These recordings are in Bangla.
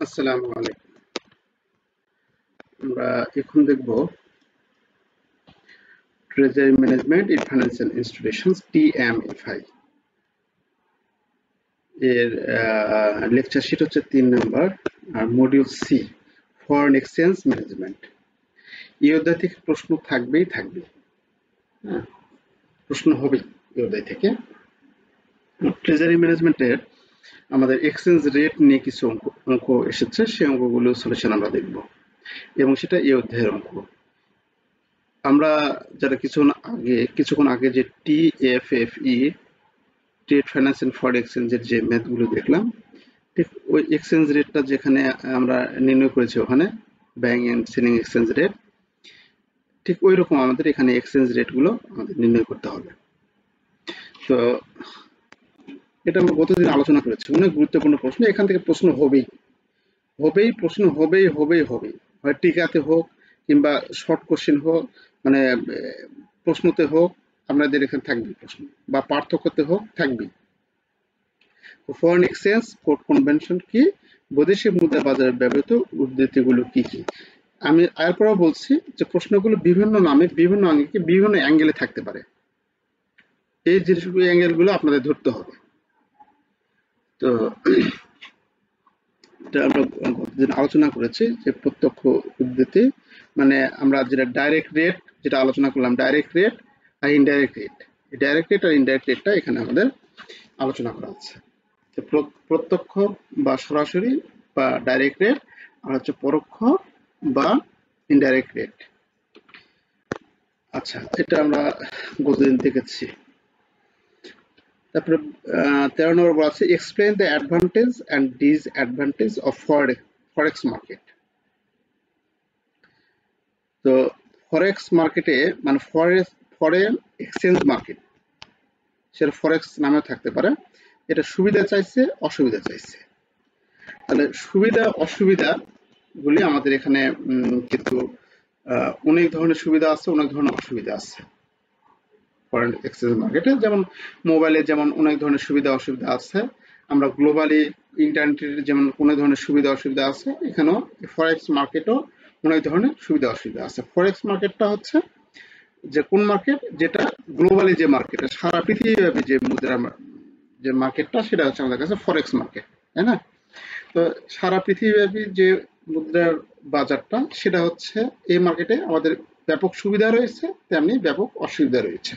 আসসালামু আলাইকুম। আমরা এখন দেখব treasury management in financial institutions TMFI এর লেকচার শিট হচ্ছে 3 নাম্বার আর module C foreign exchange management. এই অধ্যায় থেকে প্রশ্ন থাকবে। হ্যাঁ, প্রশ্ন হবে এই অধ্যায় থেকে। ট্রেজারি ম্যানেজমেন্টের আমাদের এক্সচেঞ্জ রেট নিয়ে কিছু অঙ্ক এসেছে, সেই অঙ্কগুলো সলিউশন আমরা দেখব এবং সেটা এই অধ্যায়ের অঙ্ক। আমরা যারা কিছুক্ষণ আগে যে TFFE trade finance and foreign এক্সচেঞ্জের যে ম্যাথগুলো দেখলাম, ঠিক ওই এক্সচেঞ্জ রেটটা যেখানে আমরা নির্ণয় করেছি ওখানে bank and selling exchange rate, ঠিক ওই রকম আমাদের এখানে এক্সচেঞ্জ রেটগুলো আমাদের নির্ণয় করতে হবে। তো এটা আমরা গতদিন আলোচনা করেছি, অনেক গুরুত্বপূর্ণ প্রশ্ন। এখান থেকে প্রশ্ন হবেই। হয় টিকাতে হোক কিংবা শর্ট কোশ্চেন হোক, মানে প্রশ্নতে হোক, আপনাদের এখানে থাকবে প্রশ্ন, বা পার্থক্যতে হোক থাকবে। ফরেন এক্সচেঞ্জ কোড কনভেনশন কি, বৈদেশিক মুদ্রা বাজারে ব্যবহৃত উদ্ধৃতিগুলো কি কি। আমি এরপরও বলছি যে প্রশ্নগুলো বিভিন্ন নামে, বিভিন্ন আঙ্গিকে, বিভিন্ন অ্যাঙ্গেলে থাকতে পারে। এই জিনিসগুলো, অ্যাঙ্গেলগুলো আপনাদের ধরতে হবে। তো এটা আমরা গতদিন আলোচনা করেছি যে প্রত্যক্ষ উদ্ধৃতি, মানে আমরা যেটা ডাইরেক্ট রেট যেটা আলোচনা করলাম, ডাইরেক্ট রেট আর ইনডাইরেক্ট রেট। ডাইরেক্ট রেট আর ইনডাইরেক্ট রেটটা এখানে আমাদের আলোচনা করা হচ্ছে। প্রত্যক্ষ বা সরাসরি বা ডাইরেক্ট রেট, আর হচ্ছে পরোক্ষ বা ইনডাইরেক্ট রেট। আচ্ছা, এটা আমরা গতদিন দেখেছি। তারপরে 13 নম্বর বলা আছে explain the advantage and disadvantage of forex market. তো ফরেক্স মার্কেটে মানে ফরেন এক্সচেঞ্জ মার্কেট, সেটা ফরেক্স নামে থাকতে পারে। এটা সুবিধা চাইছে, অসুবিধা চাইছে। তাহলে সুবিধা অসুবিধা গুলি আমাদের এখানে কিন্তু অনেক ধরনের সুবিধা আছে, অনেক ধরনের অসুবিধা আছে ফরেন এক্সচেঞ্জ মার্কেটে। যেমন মোবাইলে যেমন অনেক ধরনের সুবিধা অসুবিধা আছে, আমরা গ্লোবালি ইন্টারনেটের যেমন অনেক ধরনের সুবিধা অসুবিধা আছে, এখানেও ফরেক্স মার্কেটও অনেক ধরনের সুবিধা অসুবিধা আছে। ফরেক্স মার্কেটটা হচ্ছে যে কোন মার্কেট, যেটা গ্লোবালি যে মার্কেট, সারা পৃথিবীব্যাপী যে মুদ্রা যে মার্কেটটা, সেটা হচ্ছে আমাদের কাছে ফরেক্স মার্কেট, তাই না? তো সারা পৃথিবীব্যাপী যে মুদ্রার বাজারটা, সেটা হচ্ছে এই মার্কেটে আমাদের ব্যাপক সুবিধা রয়েছে, তেমনি ব্যাপক অসুবিধা রয়েছে।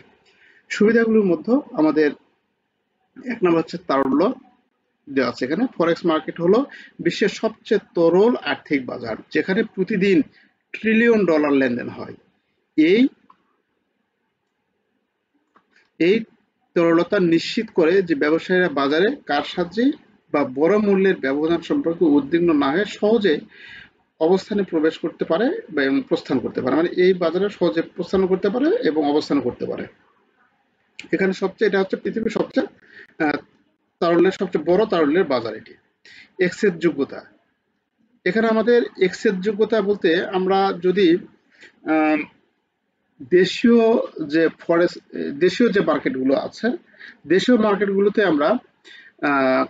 সুবিধাগুলোর মধ্যে আমাদের এক নম্বর হচ্ছে তারল্য দেওয়া আছে এখানে। ফরেক্স মার্কেট হলো বিশ্বের সবচেয়ে তরল আর্থিক বাজার, যেখানে প্রতিদিন ট্রিলিয়ন ডলার লেনদেন হয়। এই এই তরলতা নিশ্চিত করে যে ব্যবসায়ীরা বাজারে কারসাজি বা বড় মূল্যের ব্যবধান সম্পর্কে উদ্বিগ্ন না হয়ে সহজে অবস্থানে প্রবেশ করতে পারে বা প্রস্থান করতে পারে, মানে এই বাজারে সহজে প্রস্থান করতে পারে এবং অবস্থান করতে পারে। এখানে সবচেয়ে, এটা হচ্ছে পৃথিবীর সবচেয়ে তারল্যের সবচেয়ে বড় তারল্যের বাজার এটি। এক্সেস যোগ্যতা, এখানে আমাদের এক্সেস যোগ্যতা বলতে আমরা যদি দেশীয় যে দেশীয় যে মার্কেটগুলো আছে, দেশীয় মার্কেটগুলোতে আমরা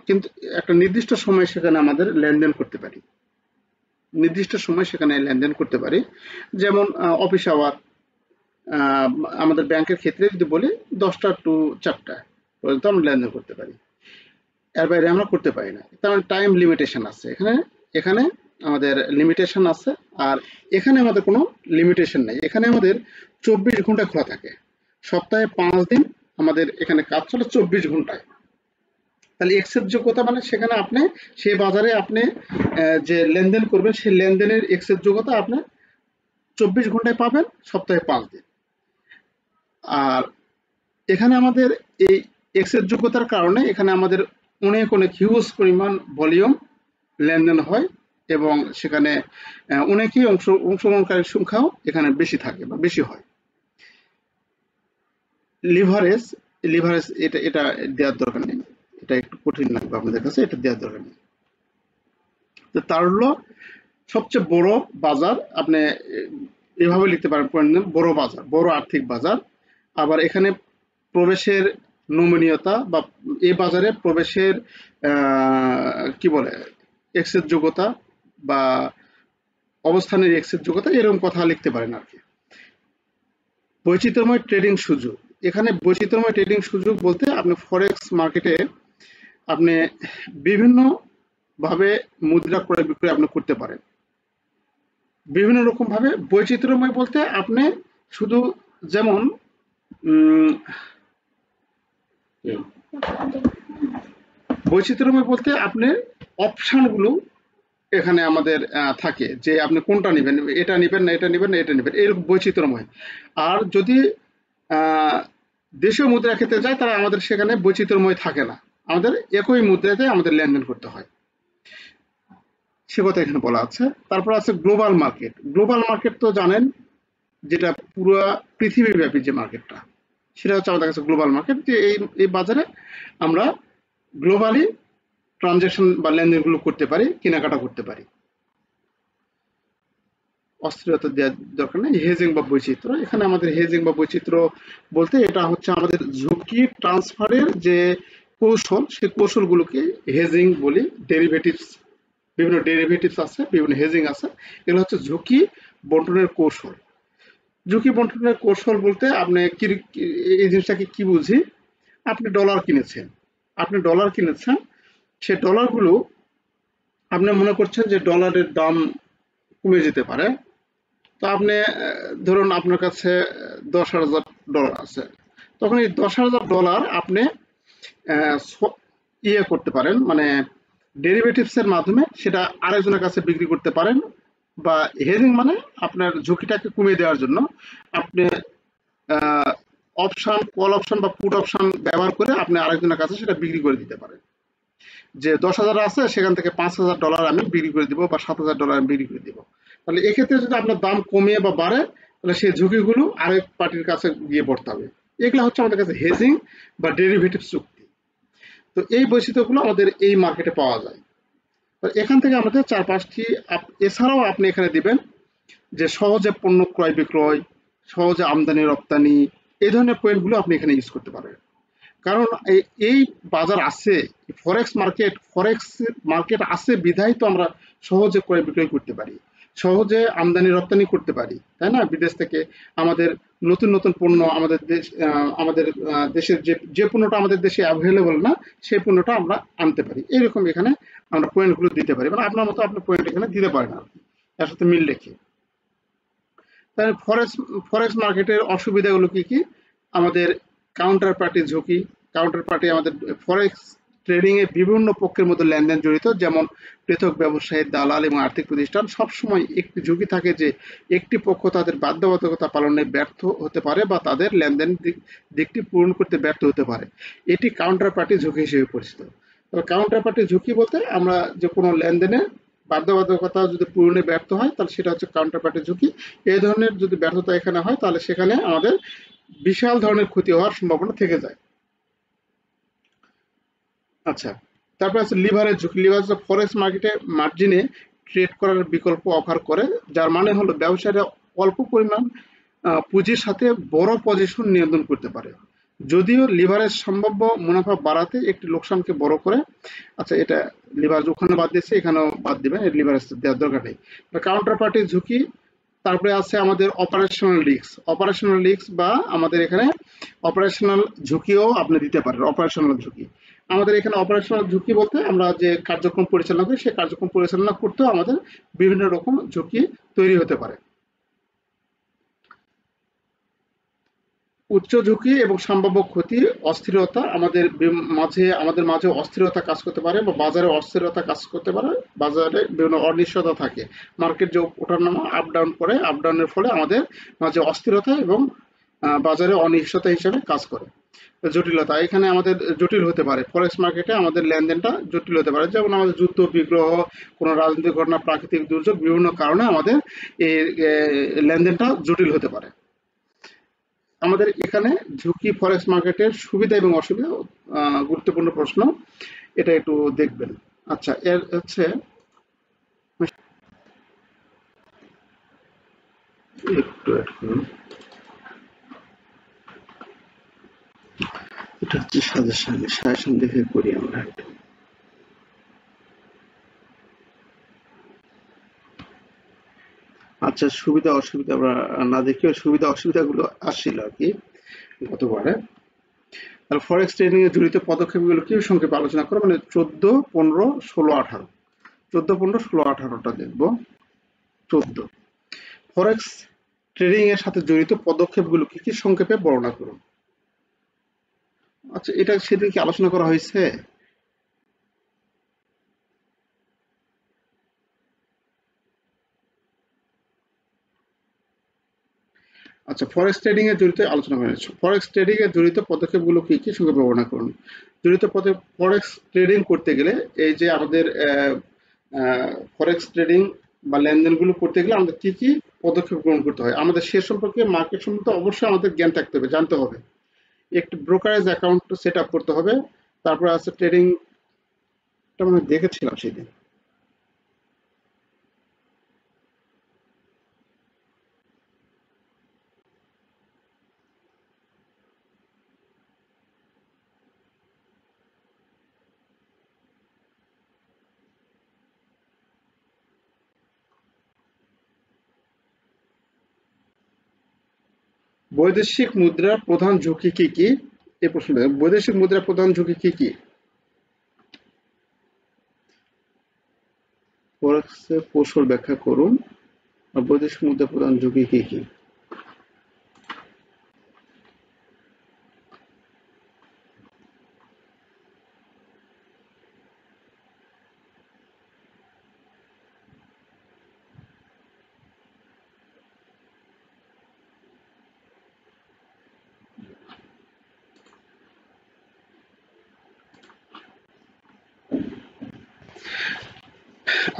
কিন্তু একটা নির্দিষ্ট সময় সেখানে আমাদের লেনদেন করতে পারি, যেমন অফিস আওয়ার। আমাদের ব্যাংকের ক্ষেত্রে যদি বলি 10টা to 4টা পর্যন্ত আমরা লেনদেন করতে পারি, এর বাইরে আমরা করতে পারি না। তার মানে টাইম লিমিটেশন আছে এখানে, এখানে আমাদের লিমিটেশন আছে। আর এখানে আমাদের কোনো লিমিটেশন নেই, এখানে আমাদের 24 ঘন্টা খোলা থাকে, সপ্তাহে 5 দিন আমাদের এখানে কাজ চলে 24 ঘন্টায়। তাহলে এক্সেস যোগ্যতা মানে সেখানে আপনি সেই বাজারে আপনি যে লেনদেন করবেন, সেই লেনদেনের এক্সেস যোগ্যতা আপনি 24 ঘন্টায় পাবেন, সপ্তাহে 5 দিন। আর এখানে আমাদের এই এক্সেস যোগ্যতার কারণে এখানে আমাদের অনেক হিউজ পরিমাণ ভলিউম লেনদেন হয় এবং সেখানে অনেকেই অংশগ্রহণকারীর সংখ্যাও এখানে বেশি থাকে বা বেশি হয়। লিভারেজ, এটা এটা দেওয়ার দরকার নেই, এটা একটু কঠিন লাগবে আপনাদের কাছে, এটা দেওয়ার দরকার নেই। তো তারল্য সবচেয়ে বড় বাজার, আপনি এভাবে লিখতে পারেন, বড় বাজার, বড় আর্থিক বাজার। আবার এখানে প্রবেশের নমনীয়তা বা এই বাজারে প্রবেশের কি বলে এক্সের যোগ্যতা বা অবস্থানের এক্সের যোগ্যতা এরকম কথা লিখতে পারেন আর কি। বৈচিত্র্যময় ট্রেডিং সুযোগ, এখানে বৈচিত্র্যময় ট্রেডিং সুযোগ বলতে আপনি ফরেক্স মার্কেটে আপনি বিভিন্ন ভাবে মুদ্রা ক্রয় বিক্রয় আপনি করতে পারেন, বিভিন্ন রকম ভাবে। বৈচিত্র্যময় বলতে আপনি শুধু যেমন বৈচিত্র্যময় বলতে আপনি অপশনগুলো এখানে আমাদের থাকে যে আপনি কোনটা নেবেন, এটা নেবেন না এটা নেবেন না এটা নেবেন, এরকম বৈচিত্র্যময়। আর যদি দেশীয় মুদ্রা ক্ষেত্রে যায় তাহলে আমাদের সেখানে বৈচিত্র্যময় থাকে না, আমাদের একই মুদ্রাতে আমাদের লেনদেন করতে হয়, সে কথা এখানে বলা আছে। তারপর আছে গ্লোবাল মার্কেট। গ্লোবাল মার্কেট তো জানেন যেটা পুরো পৃথিবীব্যাপী যে মার্কেটটা, সেটা হচ্ছে আমাদের কাছে গ্লোবাল মার্কেট, যে এই বাজারে আমরা গ্লোবালি ট্রানজ্যাকশন বা লেনদেনগুলো করতে পারি, কেনাকাটা করতে পারি। অস্থিরতা দেওয়ার দরকার নেই। হেজিং বা বৈচিত্র্য, এখানে আমাদের হেজিং বা বৈচিত্র্য বলতে এটা হচ্ছে আমাদের ঝুঁকি ট্রান্সফারের যে কৌশল, সেই কৌশলগুলোকে হেজিং বলি। ডেরিভেটিভস, বিভিন্ন ডেরিভেটিভস আছে, বিভিন্ন হেজিং আছে, এগুলো হচ্ছে ঝুঁকি বন্টনের কৌশল। ঝুঁকি বন্টনের কৌশল বলতে আপনি এই জিনিসটাকে কি বুঝি, আপনি ডলার কিনেছেন, সে ডলারগুলো আপনি মনে করছেন যে ডলারের দাম কমে যেতে পারে, তো আপনি ধরুন আপনার কাছে $10,000 আছে, তখন এই $10,000 আপনি ইয়ে করতে পারেন, মানে ডেরিভেটিভস এর মাধ্যমে সেটা আরেকজনের কাছে বিক্রি করতে পারেন, বা হেজিং মানে আপনার ঝুঁকিটাকে কমিয়ে দেওয়ার জন্য আপনি অপশন, কল অপশন বা পুট অপশন ব্যবহার করে আপনি আরেকজনের কাছে সেটা বিক্রি করে দিতে পারেন, যে 10,000 আছে সেখান থেকে $5,000 আমি বিক্রি করে দিব বা $7,000 আমি বিক্রি করে দিব। তাহলে এক্ষেত্রে যদি আপনার দাম কমিয়ে বা বাড়ে, তাহলে সেই ঝুঁকিগুলো আরেক পার্টির কাছে গিয়ে পড়তে হবে। এগুলো হচ্ছে আমাদের কাছে হেজিং বা ডেরিভেটিভ চুক্তি। তো এই বৈচিত্র্যগুলো আমাদের এই মার্কেটে পাওয়া যায়। এখান থেকে আমাদের 4-5টি, এছাড়াও আপনি এখানে দিবেন যে সহজে পণ্য ক্রয় বিক্রয়, সহজে আমদানি রপ্তানি, এই ধরনের পয়েন্টগুলো আপনি এখানে ইউজ করতে পারেন। কারণ এই বাজার আছে, ফরেক্স মার্কেট আছে বিধায় তো আমরা সহজে ক্রয় বিক্রয় করতে পারি, সহজে আমদানি রপ্তানি করতে পারি, তাই না? বিদেশ থেকে আমাদের নতুন নতুন পণ্য আমাদের দেশের যে পণ্যটা আমাদের দেশে অ্যাভেলেবল না, সেই পণ্যটা আমরা আনতে পারি। এরকম এখানে আমরা পয়েন্টগুলো দিতে পারি, মানে আপনার মতো আপনি পয়েন্ট এখানে দিতে পারেন আর কি, এর সাথে মিল রেখে। তাহলে ফরেক্স মার্কেটের অসুবিধাগুলো কি কি? আমাদের কাউন্টার পার্টি ঝুঁকি। কাউন্টার পার্টি আমাদের ফরেক্স ট্রেডিং এ বিভিন্ন পক্ষের মধ্যে লেনদেন জড়িত, যেমন পৃথক ব্যবসায়ী, দালাল এবং আর্থিক প্রতিষ্ঠান। সবসময় একটি ঝুঁকি থাকে যে একটি পক্ষ তাদের বাধ্যবাধকতা পালনে ব্যর্থ হতে পারে বা তাদের লেনদেন দিকটি পূরণ করতে ব্যর্থ হতে পারে। এটি কাউন্টার পার্টি ঝুঁকি হিসেবে পরিচিত। তবে কাউন্টার পার্টি ঝুঁকি বলতে আমরা যে কোনো লেনদেনে বাধ্যবাধকতা যদি পূরণে ব্যর্থ হয় তাহলে সেটা হচ্ছে কাউন্টার পার্টি ঝুঁকি। এই ধরনের যদি ব্যর্থতা এখানে হয় তাহলে সেখানে আমাদের বিশাল ধরনের ক্ষতি হওয়ার সম্ভাবনা থেকে যায়। আচ্ছা, তারপর আছে লিভারেজ ঝুঁকি। লিভারেজ ফরেক্স মার্কেটে মার্জিনে ট্রেড করার বিকল্প অফার করে, যার মানে হলো ব্যবসায়ীরা অল্প পরিমাণ পুঁজির সাথে বড় পজিশন নিয়ন্ত্রণ করতে পারে, যদিও লিভারেজ সম্ভাব্য মুনাফা বাড়াতে একটি লোকসানকে বড় করে। আচ্ছা, এটা লিভারেজ ওখানে বাদ দিয়েছে, এখানেও বাদ দিবেন, লিভারেজ দেওয়ার দরকার নেই। কাউন্টার পার্টি ঝুঁকি। তারপরে আছে আমাদের অপারেশনাল রিস্ক বা আমাদের এখানে অপারেশনাল ঝুঁকিও আপনি দিতে পারেন। অপারেশনাল ঝুঁকি, আমাদের এখানে অপারেশনাল ঝুঁকি বলতে আমরা যে কার্যক্রম পরিচালনা করি সেই কার্যক্রম পরিচালনা করতেও আমাদের বিভিন্ন রকম ঝুঁকি তৈরি হতে পারে। উচ্চ ঝুঁকি এবং সম্ভাব্য ক্ষতি, অস্থিরতা, আমাদের মাঝে অস্থিরতা কাজ করতে পারে বা বাজারে অস্থিরতা কাজ করতে পারে। বাজারে বিভিন্ন অনিশ্চয়তা থাকে, মার্কেট যে ওঠানামা আপ ডাউন করে, আপ ডাউনের ফলে আমাদের মাঝে অস্থিরতা এবং বাজারে অনিশ্চয়তা হিসেবে কাজ করে। জটিলতা, এখানে আমাদের জটিল হতে পারে, ফরেক্স মার্কেটে আমাদের লেনদেনটা জটিল হতে পারে, যেমন আমাদের যুদ্ধ বিগ্রহ, কোনো রাজনৈতিক ঘটনা, প্রাকৃতিক দুর্যোগ, বিভিন্ন কারণে আমাদের এই লেনদেনটা জটিল হতে পারে। আমাদের এখানে ঝুঁকি ফরেক্স মার্কেটের সুবিধা এবং অসুবিধা, গুরুত্বপূর্ণ প্রশ্ন, এটা একটু দেখবেন। আচ্ছা, এর হচ্ছে একটু এটা হচ্ছে সাজেশন দেখে করি আমরা। আচ্ছা, সুবিধা অসুবিধা আমরা না দেখিও সুবিধা অসুবিধাগুলো আসছিল আর কি গতবারে। তাহলে ফরেক্স ট্রেডিং এ জড়িত পদক্ষেপগুলো কি সংক্ষেপে আলোচনা করো, মানে 14, 15, 16, 18। 14, 15, 16, 18টা দেখবো। 14, ফরেক্স ট্রেডিং এর সাথে জড়িত পদক্ষেপগুলো কি কি সংক্ষেপে বর্ণনা করুন। আচ্ছা, এটা সেদিন কি আলোচনা করা হয়েছে? আচ্ছা, ফরেক্স ট্রেডিং এ জড়িত আলোচনা করা হয়েছে। ফরেক্স ট্রেডিং এ জড়িত পদক্ষেপগুলো কি কি সংক্ষেপে বর্ণনা করুন। জড়িত পদে ফরেক্স ট্রেডিং করতে গেলে এই যে আমাদের ফরেক্স ট্রেডিং বা লেনদেনগুলো করতে গেলে আমাদের কি কি পদক্ষেপ গ্রহণ করতে হয়, আমাদের সে সম্পর্কে মার্কেট সম্বন্ধে অবশ্যই আমাদের জ্ঞান থাকতে হবে, জানতে হবে। একটি ব্রোকারেজ অ্যাকাউন্ট সেট আপ করতে হবে। তারপরে আছে ট্রেডিংটা, আমি দেখেছিলাম সেদিন। বৈদেশিক মুদ্রার প্রধান ঝুঁকি কি কি? এই প্রশ্নটা, বৈদেশিক মুদ্রার প্রধান ঝুঁকি কি কি? ফরেক্সের কৌশল ব্যাখ্যা করুন। আর বৈদেশিক মুদ্রার প্রধান ঝুঁকি কি কি?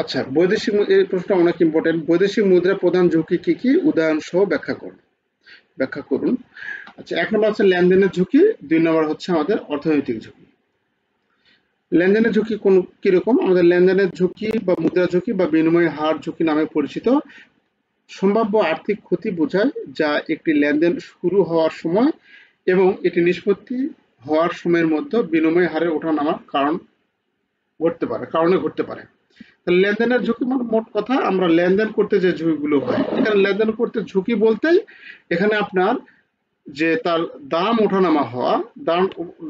আচ্ছা, এই প্রশ্নটা অনেক ইম্পর্টেন্ট। বৈদেশিক মুদ্রার প্রধান ঝুঁকি কি কি, উদাহরণ সহ ব্যাখ্যা করুন। আচ্ছা, 1 নম্বর হচ্ছে লেনদেনের ঝুঁকি, 2 নম্বর হচ্ছে আমাদের অর্থনৈতিক ঝুঁকি। লেনদেনের ঝুঁকি কোন কিরকম? আমাদের লেনদেনের ঝুঁকি বা মুদ্রা ঝুঁকি বা বিনিময় হার ঝুঁকি নামে পরিচিত। সম্ভাব্য আর্থিক ক্ষতি বোঝায় যা একটি লেনদেন শুরু হওয়ার সময় এবং এটি নিষ্পত্তি হওয়ার সময়ের মধ্যে বিনিময় হারের ওঠানামার কারণে ঘটতে পারে। লেনদেনের ঝুঁকি মানে মোট কথা আমরা লেনদেন করতে যে ঝুঁকিগুলো হয়, এখানে লেনদেন করতে ঝুঁকি বলতেই এখানে আপনার যে তার দাম ওঠানামা হওয়া, দাম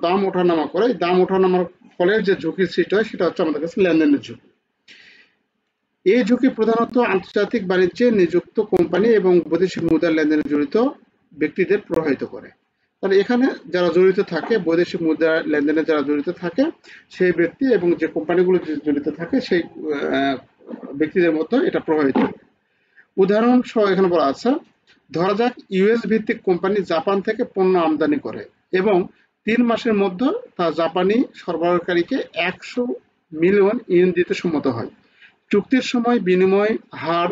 দাম ওঠানামা করে, দাম ওঠানামার ফলে যে ঝুঁকির সৃষ্টি হয় সেটা হচ্ছে আমাদের কাছে লেনদেনের ঝুঁকি। এই ঝুঁকি প্রধানত আন্তর্জাতিক বাণিজ্যে নিযুক্ত কোম্পানি এবং বৈদেশিক মুদ্রা লেনদেনে জড়িত ব্যক্তিদের প্রভাবিত করে। তাহলে এখানে যারা জড়িত থাকে, বৈদেশিক মুদ্রা লেনদেনে যারা জড়িত থাকে, সেই ব্যক্তি এবং যে কোম্পানিগুলো জড়িত থাকে সেই ব্যক্তিদের মধ্যে এটা প্রভাবিত করে। উদাহরণ সহ এখানে বলা আছে, ধরা যাক ইউএস ভিত্তিক কোম্পানি জাপান থেকে পণ্য আমদানি করে এবং 3 মাসের মধ্যে তা জাপানি সরবরাহকারীকে 100 মিলিয়ন ইয়েন দিতে সম্মত হয়। চুক্তির সময় বিনিময় হার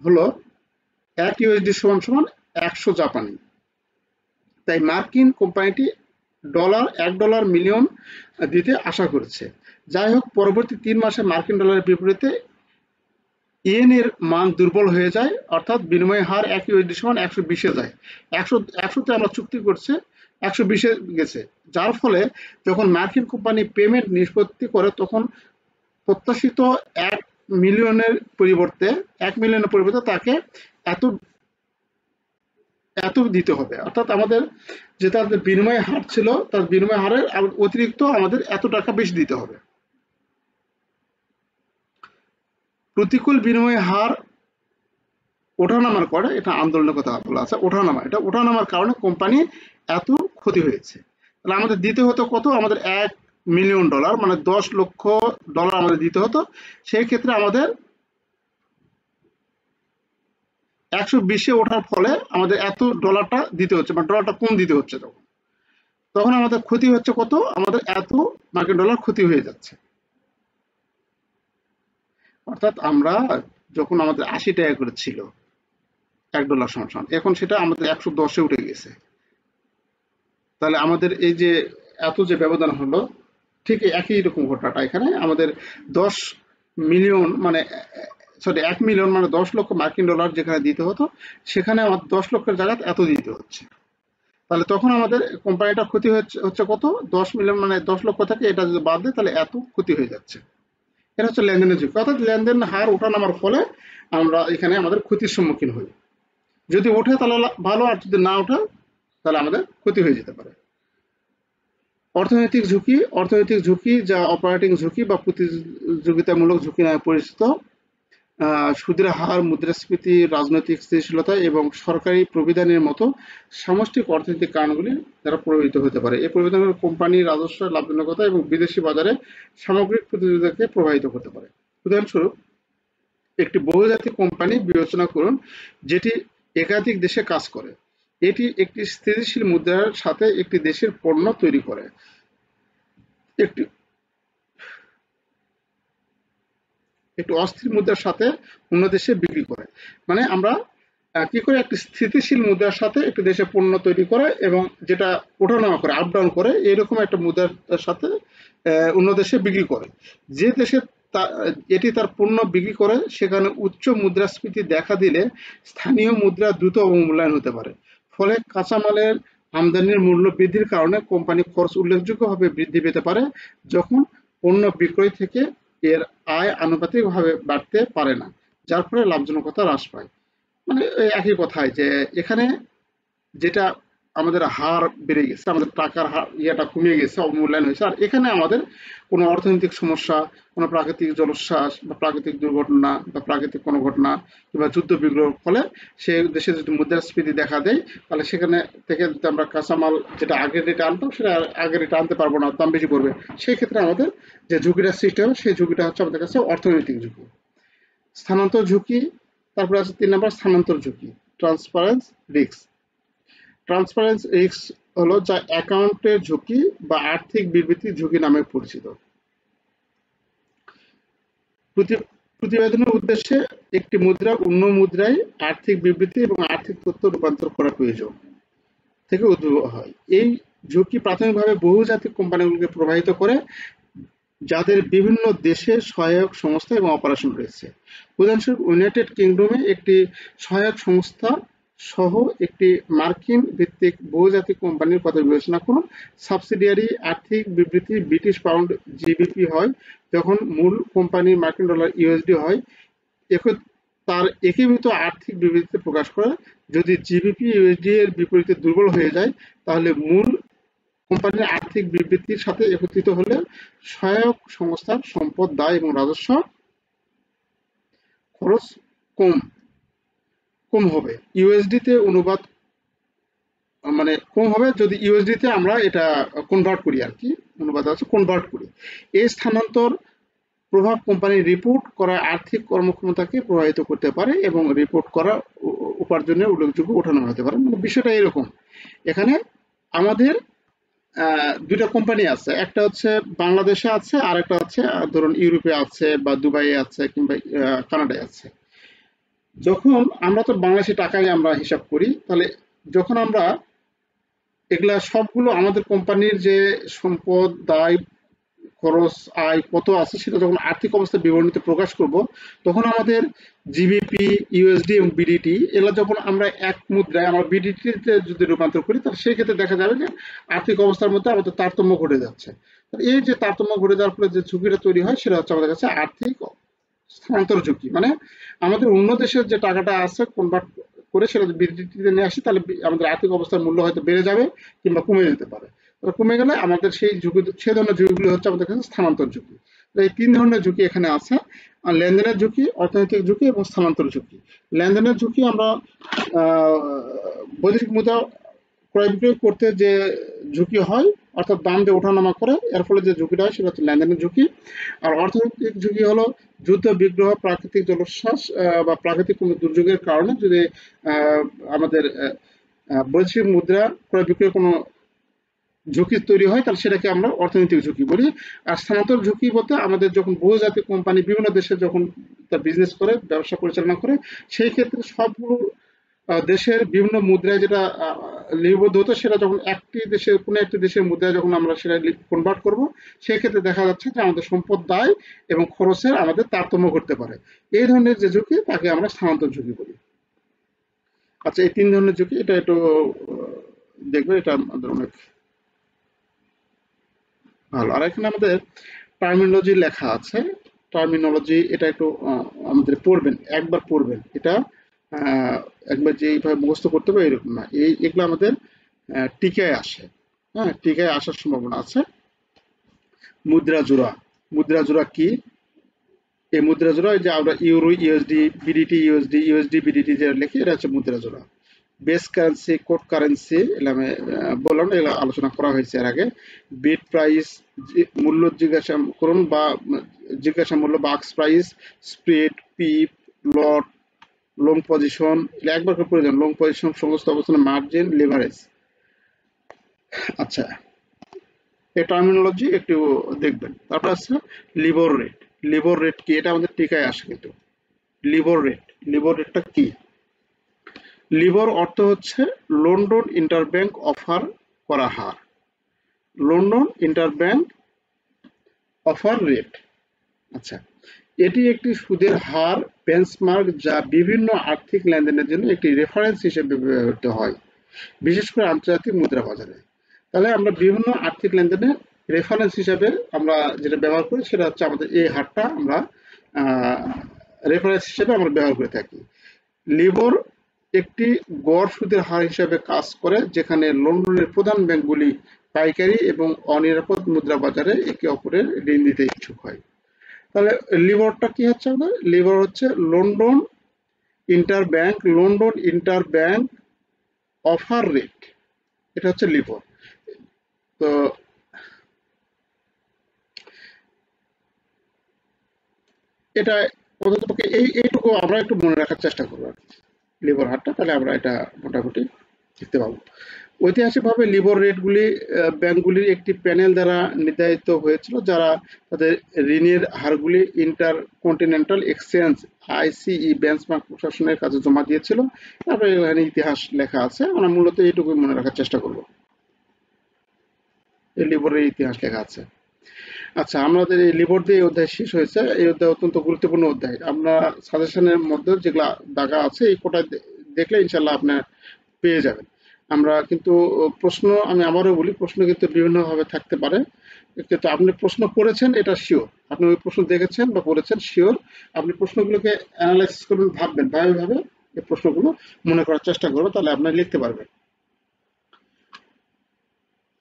হলো 1 ইউএসডি সমান সমান 100 জাপানি। তাই মার্কিন কোম্পানিটি $1 মিলিয়ন দিতে আশা করছে। যাই হোক, পরবর্তী 3 মাসে মার্কিন ডলারের বিপরীতে ইয়েনের মান দুর্বল হয়ে যায়, অর্থাৎ বিনিময় হার 1 ইউএসডি সমান 120-এ যায়। 100তে আমরা চুক্তি করছে, 120-এ গেছে। যার ফলে যখন মার্কিন কোম্পানি পেমেন্ট নিষ্পত্তি করে তখন প্রত্যাশিত 1 মিলিয়নের পরিবর্তে 1 মিলিয়নের পরিবর্তে তাকে এত এত দিতে হবে, অর্থাৎ আমাদের যে তার বিনিময় হার ছিল তার বিনিময় হারের অতিরিক্ত আমাদের এত টাকা বেশি দিতে হবে। প্রতিকূল বিনিময় হার ওঠানামার করে, এটা আন্দোলনের কথা বলা আছে, এটা ওঠানামার কারণে কোম্পানি এত ক্ষতি হয়েছে। তাহলে আমাদের দিতে হতো কত? আমাদের $1 মিলিয়ন, মানে $10 লক্ষ আমাদের দিতে হতো। সেই ক্ষেত্রে আমাদের 120-এ ওঠার ফলে আমাদের এত ডলারটা দিতে হচ্ছে, মানে ডলারটা কম দিতে হচ্ছে। তখন আমাদের ক্ষতি হচ্ছে কত? আমাদের এত মার্কিন ডলার ক্ষতি হয়ে যাচ্ছে। অর্থাৎ আমরা যখন আমাদের 80 টাকা করে ছিল $1 সমান সমান, এখন সেটা আমাদের 110-এ উঠে গেছে। তাহলে আমাদের এই যে এত যে ব্যবধান হলো, ঠিক একই রকম ঘটনাটা এখানে আমাদের 10 মিলিয়ন মানে 1 মিলিয়ন মানে 10 লক্ষ মার্কিন ডলার যেখানে দিতে হতো, সেখানে আমাদের 10 লক্ষের জায়গায় এত দিতে হচ্ছে। তাহলে তখন আমাদের কোম্পানিটার ক্ষতি হচ্ছে কত? 10 মিলিয়ন মানে 10 লক্ষ থেকে এটা যদি বাদ দেয় তাহলে এত ক্ষতি হয়ে যাচ্ছে। এটা হচ্ছে লেনদেনের ঝুঁকি, অর্থাৎ লেনদেন হার ওঠানামার ফলে আমরা এখানে আমাদের ক্ষতির সম্মুখীন হই। যদি ওঠে তাহলে ভালো, আর যদি না ওঠে তাহলে আমাদের ক্ষতি হয়ে যেতে পারে। অর্থনৈতিক ঝুঁকি যা অপারেটিং ঝুঁকি বা প্রতিযোগিতামূলক ঝুঁকি নামে পরিচিত। সুদের হার, মুদ্রাস্ফীতি, রাজনৈতিক স্থিতিশীলতা এবং সরকারি প্রবিধানের মতো সামষ্টিক অর্থনৈতিক কারণগুলি দ্বারা প্রভাবিত হতে পারে। এই প্রবিধানগুলো কোম্পানির রাজস্ব, লাভজনকতা এবং বিদেশি বাজারে সামগ্রিক প্রতিযোগিতাকে প্রভাবিত করতে পারে। উদাহরণস্বরূপ, একটি বহুজাতিক কোম্পানি বিবেচনা করুন যেটি একাধিক দেশে কাজ করে। এটি একটি স্থিতিশীল মুদ্রার সাথে একটি দেশের পণ্য তৈরি করে একটি একটু অস্থির মুদ্রার সাথে অন্য দেশে বিক্রি করে। মানে আমরা কি করে একটি স্থিতিশীল মুদ্রার সাথে একটি দেশে পণ্য তৈরি করে এবং যেটা ওঠানামা করে, আপ ডাউন করে, এরকম একটা মুদ্রার সাথে অন্য দেশে বিক্রি করে। যে দেশে এটি তার পণ্য বিক্রি করে সেখানে উচ্চ মুদ্রাস্ফীতি দেখা দিলে স্থানীয় মুদ্রা দ্রুত অবমূল্যায়ন হতে পারে। ফলে কাঁচামালের আমদানির মূল্য বৃদ্ধির কারণে কোম্পানি খরচ উল্লেখযোগ্যভাবে বৃদ্ধি পেতে পারে, যখন পণ্য বিক্রয় থেকে এর আয় আনুপাতিকভাবে বাড়তে পারে না, যার ফলে লাভজনকতা হ্রাস পায়। মানে একই কথায় যে এখানে যেটা আমাদের হার বেড়ে গেছে, আমাদের টাকার ইয়েটা কমে গেছে, অবমূল্যায়ন হয়েছে। আর এখানে আমাদের কোনো অর্থনৈতিক সমস্যা, কোনো প্রাকৃতিক জলোচ্ছ্বাস বা প্রাকৃতিক দুর্ঘটনা বা প্রাকৃতিক কোনো ঘটনা কিংবা যুদ্ধ বিগ্রহের ফলে সে দেশে যদি মুদ্রাস্ফীতি দেখা দেয়, তাহলে সেখানে থেকে যদি আমরা কাঁচামাল যেটা আগের রেটে আনতাম সেটা আগের রেটে আনতে পারবো না, দাম বেশি পড়বে। সেই ক্ষেত্রে আমাদের যে ঝুঁকিটা সৃষ্টি হবে সেই ঝুঁকিটা হচ্ছে আমাদের কাছে অর্থনৈতিক ঝুঁকি। স্থানান্তর ঝুঁকি, তারপরে আছে 3 নম্বর স্থানান্তর ঝুঁকি, ট্রান্সপারেন্স রিস্ক। ট্রান্সপারেন্স রিস্ক হলো যা অ্যাকাউন্টের ঝুঁকি বা আর্থিক বিবৃতির ঝুঁকি নামে পরিচিত। প্রতিবেদনের উদ্দেশ্যে একটি মুদ্রা অন্য মুদ্রায় আর্থিক বিবৃতি এবং আর্থিক তথ্য রূপান্তর করা প্রয়োজন থেকে উদ্ভব হয়। এই ঝুঁকি প্রাথমিকভাবে বহুজাতিক কোম্পানিগুলোকে প্রভাবিত করে, যাদের বিভিন্ন দেশে সহায়ক সংস্থা এবং অপারেশন রয়েছে। উদাহরণস্বরূপ, ইউনাইটেড কিংডমে একটি সহায়ক সংস্থা সহ একটি মার্কিন ভিত্তিক বহুজাতিক কোম্পানির কথা বিবেচনা করুন। সাবসিডিয়ারি আর্থিক বিবৃতি ব্রিটিশ পাউন্ড জিবিপি হয় যখন মূল কোম্পানির মার্কিন ডলার ইউএসডি হয়। তার একীভূত আর্থিক বিবৃতিতে প্রকাশ করে। যদি জিবিপি ইউএসডি এর বিপরীতে দুর্বল হয়ে যায়, তাহলে মূল কোম্পানির আর্থিক বিবৃতির সাথে একত্রিত হলে সহায়ক সংস্থার সম্পদ, দায় এবং রাজস্ব খরচ কম কম হবে। ইউএসডিতে অনুবাদ মানে কম হবে যদি ইউএসডিতে আমরা এটা কনভার্ট করি, আর কি অনুবাদ আছে কনভার্ট করি। এই স্থানান্তর প্রভাব কোম্পানির রিপোর্ট করা আর্থিক কর্মক্ষমতাকে প্রভাবিত করতে পারে এবং রিপোর্ট করা উপার্জনের উল্লেখযোগ্য ওঠানামা হতে পারে। মানে বিষয়টা এরকম, এখানে আমাদের দুইটা কোম্পানি আছে, একটা হচ্ছে বাংলাদেশে আছে আর একটা হচ্ছে ধরুন ইউরোপে আছে বা দুবাইয়ে আছে কিংবা কানাডায় আছে। যখন আমরা তো বাংলাদেশি টাকায় আমরা হিসাব করি, তাহলে যখন আমরা এগুলা সবগুলো আমাদের কোম্পানির যে সম্পদ, দায়, খরচ, আয় কত আছে সেটা যখন আর্থিক অবস্থা বিবরণীতে প্রকাশ করব, তখন আমাদের জিবিপি, ইউএসডি এবং বিডিটি এগুলো যখন আমরা এক মুদ্রায় আমরা বিডিটিতে যদি রূপান্তর করি, তাহলে সেই ক্ষেত্রে দেখা যাবে যে আর্থিক অবস্থার মধ্যে আমাদের তারতম্য ঘটে যাচ্ছে। এই যে তারতম্য ঘটে যাওয়ার ফলে যে ঝুঁকিটা তৈরি হয় সেটা হচ্ছে আমাদের কাছে আর্থিক স্থানান্তর ঝুঁকি। মানে আমাদের অন্য দেশের যে টাকাটা আছে কনভার্ট করে সেটা বিডিটিতে নিয়ে আসি, তাহলে আমাদের আর্থিক অবস্থার মূল্য হয়তো বেড়ে যাবে কিংবা কমে যেতে পারে। কমে গেলে আমাদের সেই ধরনের ঝুঁকিগুলো হচ্ছে আমাদের কাছে স্থানান্তর ঝুঁকি। এই 3 ধরনের ঝুঁকি এখানে আছে, লেনদেনের ঝুঁকি, অর্থনৈতিক ঝুঁকি এবং স্থানান্তর ঝুঁকি। লেনদেনের ঝুঁকি আমরা বৈদেশিক মুদ্রা ক্রয় বিক্রয় করতে যে ঝুঁকি হয়, অর্থাৎ দাম যে ওঠানামা করে, এর ফলে যে ঝুঁকিটা হয় সেটা হচ্ছে লেনদেনের ঝুঁকি। আর অর্থনৈতিক ঝুঁকি হলো যুদ্ধ, বিগ্রহ, প্রাকৃতিক জলোচ্ছ্বাস বা প্রাকৃতিক কোনো দুর্যোগের কারণে যদি আমাদের বৈদেশিক মুদ্রা ক্রয় বিক্রয় কোনো ঝুঁকি তৈরি হয়, তাহলে সেটাকে আমরা অর্থনৈতিক ঝুঁকি বলি। আর স্থানান্তর ঝুঁকি বলতে আমাদের যখন বহুজাতিক কোম্পানি বিভিন্ন দেশে যখন তার বিজনেস করে, ব্যবসা পরিচালনা করে, সেই ক্ষেত্রে সবগুলো দেশের বিভিন্ন মুদ্রায় যেটা লিপিবদ্ধ হতো সেটা যখন একটি দেশের কোনো একটি দেশের মুদ্রায় যখন আমরা সেটা কনভার্ট করব, সেই ক্ষেত্রে দেখা যাচ্ছে যে আমাদের সম্পদ, দায় এবং খরচের আমাদের তারতম্য ঘটতে পারে। এই ধরনের যে ঝুঁকি তাকে আমরা স্থানান্তর ঝুঁকি বলি। আচ্ছা, এই 3 ধরনের ঝুঁকি এটা একটু দেখবে, এটা আমাদের অনেক ভালো। আর এখানে আমাদের টার্মিনোলজি লেখা আছে, টার্মিনোলজি, এটা একটু আমাদের পড়বেন, একবার পড়বেন। এটা একবার যে এইভাবে মুখস্থ করতে হবে এরকম না, এগুলো আমাদের টিকায় আসে। হ্যাঁ, টিকায় আসার সম্ভাবনা আছে। মুদ্রা জোড়া, মুদ্রা জোড়া কি? এই মুদ্রা জোড়া, এই যে আমরা euro USD BDT USD USD BDT যেটা লিখি, এটা হচ্ছে মুদ্রা জোড়া। বেস কারেন্সি, কোড কারেন্সি, এগুলো আমি বললাম না, এগুলো আলোচনা করা হয়েছে এর আগে। বিট প্রাইস, মূল্য জিজ্ঞাসা করুন বা জিজ্ঞাসা মূল্য, বাক্স প্রাইস, স্প্রেড, পিপ, লট, লং পজিশন, এগুলো একবার করে পড়ে যান। লং পজিশন, সমস্ত অবস্থানে মার্জিন, লিভারেজ। আচ্ছা, এই টার্মিনোলজি একটু দেখবেন। তারপর আছে লিবর রেট। লিবর রেট কি? এটা আমাদের টিকায় আসে কিন্তু। লিবর রেট, লিবর রেটটা কি? লিবর অর্থ হচ্ছে লন্ডন ইন্টারব্যাংক অফার করা হার, লন্ডন ইন্টারব্যাংক অফার রেট। আচ্ছা, এটি একটি সুদের হার বেঞ্চমার্ক যা বিভিন্ন আর্থিক লেনদেনের জন্য একটি রেফারেন্স হিসেবে ব্যবহৃত হয়, বিশেষ করে আন্তর্জাতিক মুদ্রা বাজারে। তাহলে আমরা বিভিন্ন আর্থিক লেনদেনের রেফারেন্স হিসাবে আমরা যেটা ব্যবহার করি, সেটা হচ্ছে আমাদের এই হারটা আমরা রেফারেন্স হিসেবে আমরা ব্যবহার করে থাকি। লিবর একটি গড় সুদের হার হিসাবে কাজ করে, যেখানে লন্ডনের প্রধান ব্যাংকগুলি পাইকারি এবং অনিরাপদ মুদ্রা বাজারে একে অপরের ঋণ দিতে ইচ্ছুক হয়। তাহলে লিবরটা কি হচ্ছে? আমাদের লিবর হচ্ছে London inter bank offer rate, এটা হচ্ছে লিবর। তো এটা অন্ততপক্ষে এইটুকু আমরা একটু মনে রাখার চেষ্টা করবো আর কি, লিবর হারটা, তাহলে আমরা এটা মোটামুটি দেখতে পাবো। ঐতিহাসিকভাবে লিবর রেটগুলি ব্যাংকগুলির একটি প্যানেল দ্বারা নির্ধারিত হয়েছিল, যারা তাদের ঋণের হারগুলি ইন্টার কন্টিনেন্টাল এক্সচেঞ্জ আইসিই বেঞ্চমার্ক প্রশাসনের কাছে জমা দিয়েছিল। তারপরে এখানে ইতিহাস লেখা আছে, আমরা মূলত এইটুকুই মনে রাখার চেষ্টা করব। এই লিবরের ইতিহাস লেখা আছে। আচ্ছা, আমাদের এই লিবর দিয়ে অধ্যায় শেষ হয়েছে। এই অধ্যায় অত্যন্ত গুরুত্বপূর্ণ অধ্যায়। আমরা সাজেশনের মধ্যে যেগুলা দাগা আছে, এই কোটা দেখলে ইনশাল্লাহ আপনার পেয়ে যাবেন। আমরা কিন্তু প্রশ্ন, আমি আবারও বলি, প্রশ্ন কিন্তু বিভিন্নভাবে থাকতে পারে, কিন্তু আপনি প্রশ্ন পড়েছেন এটা শিওর, আপনি ওই প্রশ্ন দেখেছেন বা পড়েছেন শিওর। আপনি প্রশ্নগুলোকে অ্যানালাইসিস করবেন, ভাববেন, ভাবে এই প্রশ্নগুলো মনে করার চেষ্টা করবেন, তাহলে আপনি লিখতে পারবেন।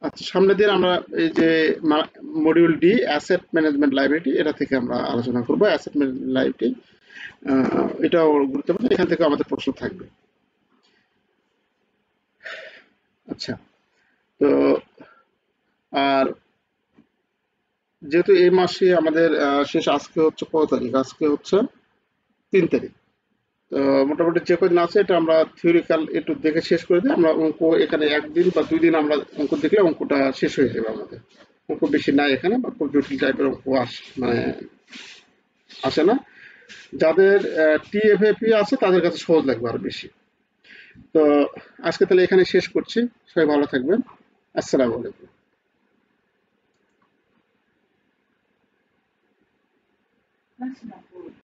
আচ্ছা, সামনে দিন আমরা এই যে module D asset management library, এটা থেকে আমরা আলোচনা করবো। অ্যাসেট ম্যানেজমেন্ট লাইব্রেরি এটাও গুরুত্বপূর্ণ, এখান থেকে আমাদের প্রশ্ন থাকবে। আচ্ছা, তো আর যেহেতু এই মাসে আমাদের শেষ, আজকে হচ্ছে কত তারিখ? আজকে হচ্ছে 3 তারিখ। তো মোটামুটি যে কদিন আছে এটা আমরা থিওরিক্যাল একটু দেখে শেষ করে দিই। আমরা অঙ্ক এখানে 1 দিন বা 2 দিন আমরা অঙ্ক দেখলে অঙ্কটা শেষ হয়ে যাবে আমাদের। অঙ্ক বেশি নাই এখানে, বা খুব জটিল টাইপের অঙ্ক মানে আসে না। যাদের টিএফএপি আছে তাদের কাছে সহজ লাগবে আরো বেশি। তো আজকে তাহলে এখানে শেষ করছি। সবাই ভালো থাকবেন। আসসালামু আলাইকুম।